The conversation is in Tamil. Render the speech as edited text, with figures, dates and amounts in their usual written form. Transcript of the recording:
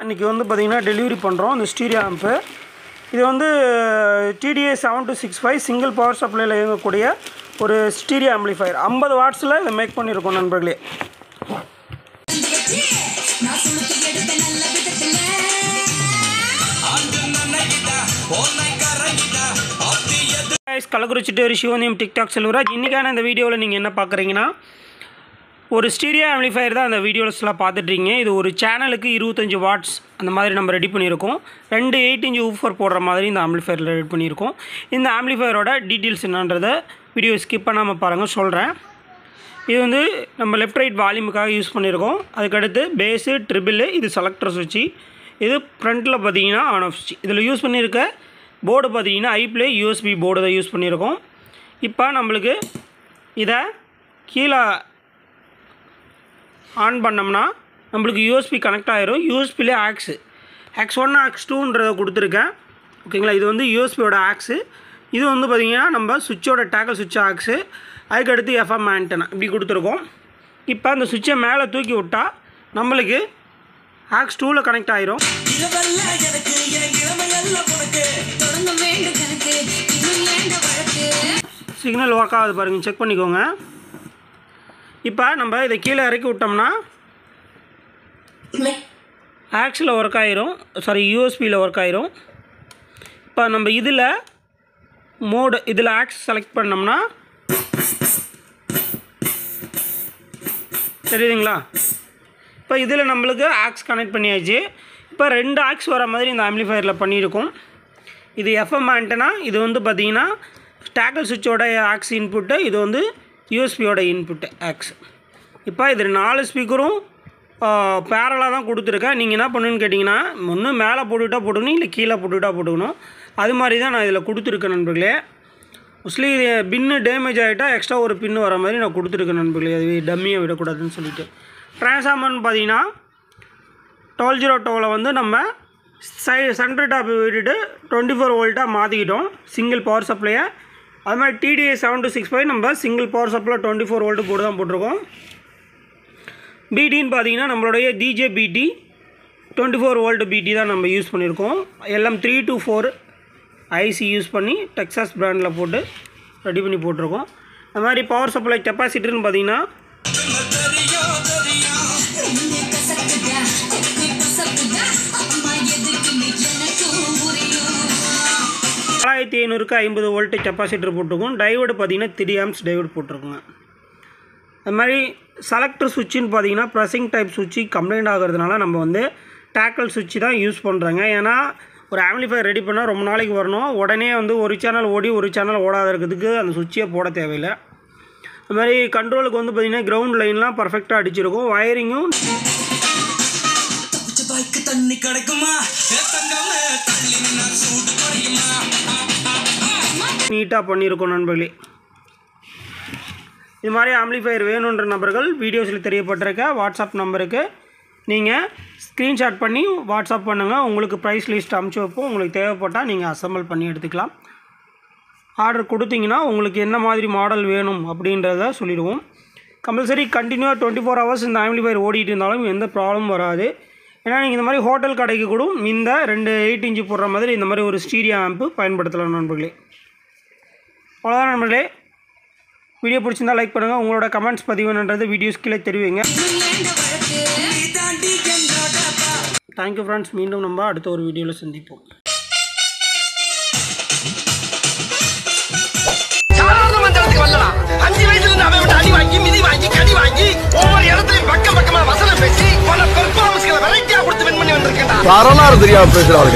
இன்னைக்கு வந்து பார்த்தீங்கன்னா டெலிவரி பண்ணுறோம் இந்த ஸ்டீரியோ ஆம்பு. இது வந்து TDA 7265 சிங்கிள் பவர் சப்ளையில் இயங்கக்கூடிய ஒரு ஸ்டீரியோ ஆம்பிளிஃபையர். 50 வாட்ஸில் இதை மேக் பண்ணியிருக்கோம் நண்பர்களே. கள்ளக்குறிச்சி டேரி சிவனியம் டிக்டாக் செல்வராஜ். இன்றைக்கான இந்த வீடியோவில் நீங்கள் என்ன பார்க்குறீங்கன்னா, ஒரு ஸ்டீரியோ ஆம்பிளிஃபையர் தான் அந்த வீடியோஸ்லாம் பார்த்துட்ருக்கீங்க. இது ஒரு சேனலுக்கு 25 வாட்ஸ் அந்த மாதிரி நம்ம ரெடி பண்ணியிருக்கோம். 2 8" ஊஃபர் போடுற மாதிரி இந்த ஆம்பிளிஃபையரில் ரெடி பண்ணியிருக்கோம். இந்த ஆம்பிளிஃபையரோட டீட்டெயில்ஸ் என்னன்றதை வீடியோ ஸ்கிப் பண்ணாமல் பாருங்கள், சொல்கிறேன். இது வந்து நம்ம லெஃப்ட் ரைட் வால்யூமுக்காக யூஸ் பண்ணியிருக்கோம். அதுக்கடுத்து பேஸு, ட்ரிபிள், இது செலக்டர் சுவிட்சு, இது ஃப்ரண்ட்டில் பார்த்தீங்கன்னா ஆன் ஆஃப் சுவிட்ச். இதில் யூஸ் பண்ணியிருக்க போர்டு பார்த்தீங்கன்னா ஐப்ளே USB போர்டு தான் யூஸ் பண்ணியிருக்கோம். இப்போ நம்மளுக்கு இதை கீழே ஆன் பண்ணோம்னா நம்மளுக்கு USB கனெக்ட் ஆகிரும். யூஎஸ்பிலே AX1 AX2ன்றதை கொடுத்துருக்கேன். ஓகேங்களா, இது வந்து யூஎஸ்பியோட ஆக்ஸு. இது வந்து பார்த்திங்கன்னா நம்ம சுவிட்சோட டேக்கல் சுவிட்ச் ஆக்ஸு. அதுக்கடுத்து FM ஆண்டனா இப்படி கொடுத்துருக்கோம். இப்போ அந்த சுவிட்சை மேலே தூக்கி விட்டால் நம்மளுக்கு AX2வில் கனெக்ட் ஆகிரும். சிக்னல் ஒர்க் ஆகுது பாருங்கள், செக் பண்ணிக்கோங்க. இப்போ நம்ம இதை கீழே இறக்கி விட்டோம்னா ஆக்ஸில் ஒர்க் ஆகிரும், யூஎஸ்பியில் ஒர்க் ஆகிரும். இப்போ நம்ம இதில் மோடு, இதில் ஆக்ஸ் செலக்ட் பண்ணோம்னா தெரியுதுங்களா? இப்போ இதில் நம்மளுக்கு ஆக்ஸ் கனெக்ட் பண்ணியாச்சு. இப்போ 2 ஆக்ஸ் வர மாதிரி இந்த ஆம்பிளிஃபையரில் பண்ணியிருக்கோம். இது FM ஆண்டனா, இது வந்து பார்த்திங்கன்னா டேக்கல் சுவிட்சோட ஆக்ஸ் இன்புட்டு, இது வந்து யூஎஸ்பியோட இன்புட்டு ஆக்ஸ். இப்போ இது 4 ஸ்பீக்கரும் பேரலாக தான் கொடுத்துருக்கேன். நீங்கள் என்ன பண்ணுன்னு கேட்டிங்கன்னா, ஒன்று மேலே போட்டுக்கிட்டால் போட்டுக்கணும், இல்லை கீழே போட்டுக்கிட்டால் போட்டுக்கணும். அது மாதிரி தான் நான் இதில் கொடுத்துருக்கேன் நண்பர்களே. மோஸ்ட்லி இது பின்னு டேமேஜ் ஆகிட்டால் எக்ஸ்ட்ரா ஒரு பின்னு வர மாதிரி நான் கொடுத்துருக்கேன் நண்பர்களே, அது டம்மியை விடக்கூடாதுன்னு சொல்லிவிட்டு. ட்ரான்ஸ்ஃபார்மர்னு பார்த்தீங்கன்னா 1202 வந்து நம்ம சென்டர் டாப் விட்டுட்டு 24 வோல்ட்டாக மாற்றிக்கிட்டோம் சிங்கிள் பவர் சப்ளையை. அது மாதிரி TDA 7265 நம்ம சிங்கிள் பவர் சப்ளை 24 வோல்ட்டு போட்டு தான் போட்டிருக்கோம். BTன்னு பார்த்தீங்கன்னா நம்மளுடைய DJBT 24 வோல்ட் BT தான் நம்ம யூஸ் பண்ணியிருக்கோம். LM324 IC யூஸ் பண்ணி டெக்சாஸ் பிராண்டில் போட்டு ரெடி பண்ணி போட்டிருக்கோம். அது மாதிரி பவர் சப்ளை கெப்பாசிட்டர்னு பார்த்தீங்கன்னா 4500க்கு 50 வோல்ட் கெப்பாசிட்டர் போட்டிருக்கோம். டைவோடு பார்த்தீங்கன்னா 3 amps டைவோடு போட்டிருக்கோங்க. அது மாதிரி செலக்டர் சுவிட்சுன்னு பார்த்தீங்கன்னா ப்ரெஸிங் டைப் சுவிட்சு கம்ப்ளைண்ட் ஆகிறதுனால நம்ம வந்து டேக்கல் சுவிட்சு தான் யூஸ் பண்ணுறாங்க. ஏன்னா ஒரு ஆம்பிளிஃபையர் ரெடி பண்ணால் ரொம்ப நாளைக்கு வரணும். உடனே வந்து ஒரு சேனல் ஓடி ஒரு சேனல் ஓடாத இருக்கிறதுக்கு அந்த சுவிட்சே போட தேவையில்லை. அது மாதிரி கண்ட்ரோலுக்கு வந்து பார்த்திங்கன்னா கிரவுண்ட் லைன்லாம் பர்ஃபெக்டாக அடிச்சிருக்கும். வயரிங்கும் நீட்டாக பண்ணியிருக்கோம் நண்பர்களே. இது மாதிரி ஆம்பிளிஃபையர் வேணுன்ற நபர்கள் வீடியோஸில் தெரியப்பட்டிருக்க வாட்ஸ்அப் நம்பருக்கு நீங்கள் ஸ்க்ரீன்ஷாட் பண்ணி வாட்ஸ்அப் பண்ணுங்கள். உங்களுக்கு ப்ரைஸ் லிஸ்ட் அனுப்பிச்சி வைப்போம். உங்களுக்கு தேவைப்பட்டால் நீங்கள் அசம்பிள் பண்ணி எடுத்துக்கலாம். ஆர்டர் கொடுத்தீங்கன்னா உங்களுக்கு என்ன மாதிரி மாடல் வேணும் அப்படின்றத சொல்லிடுவோம். கம்பல்சரி கண்டினியூவாக 24 hours இந்த ஆம்பிளிஃபையர் ஓடிட்டு இருந்தாலும் எந்த ப்ராப்ளமும் வராது. ஏன்னா நீங்கள் இந்த மாதிரி ஹோட்டல் கடைக்கு கூட இந்த 2 8" போடுற மாதிரி இந்த மாதிரி ஒரு ஸ்டீரியோ ஆம்பு பயன்படுத்தலாம் நண்பர்களே. அவ்வளோதான் நண்பர்களே. வீடியோ பிடிச்சிருந்தால் லைக் பண்ணுங்கள். உங்களோட கமெண்ட்ஸ் பதிவுன்றது வீடியோஸ் கீழே தெரிவிங்க. Thank you friends. மீண்டும் நம்ம அடுத்த ஒரு வீடியோவில் சந்திப்போம். வரலாறு தெரியாம பேசுறாங்க.